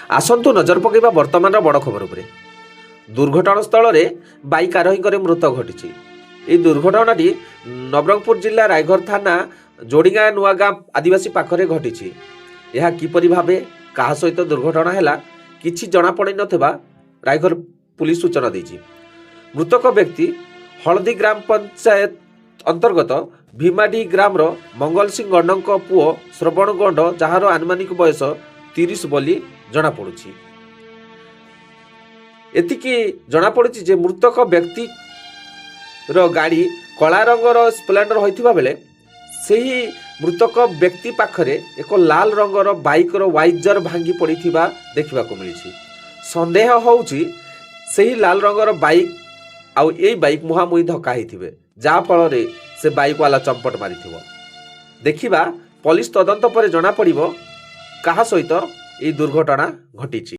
आसतु नजर पकड़ा वर्तमान बड़ खबर उपर। दुर्घटना स्थल में बाइक आरोही मृत घटी। यह दुर्घटनाटी नवरंगपुर जिला रायघर थाना जोड़ीगाँ नुआगाँ आदिवासी पाखरे घटी। यह किपरि भावे क्या सहित दुर्घटना है किछि जना पड़ नथिबा रायघर पुलिस सूचना देछि। मृतक व्यक्ति हलदी ग्राम पंचायत अंतर्गत भीमाडी ग्राम मंगल सिंह गंड पुओ श्रवण गंड जार आनुमानिक बयस 30 बोली जना पड़ुछि। एतिकी जना पड़ुछि जे मृतक व्यक्ति रो गाड़ी कला रंगर स्प्लेंडर होइथिबा बेले सेही मृतक व्यक्ति पाखरे एक लाल रंगर बाइक रो वाइजर भांगी पड़िथिबा देखिबा को मिलिछि। संदेह होउछि सेही लाल रंगर बाइक आउ एई बाइक मुहामुही धक्का होइथिबे जा फल रे से बाइक वाला चंपट मारिथिबो। देखिबा पुलिस तदंत पर जना पड़िबो कहा सहित एई दुर्घटना घटिछि।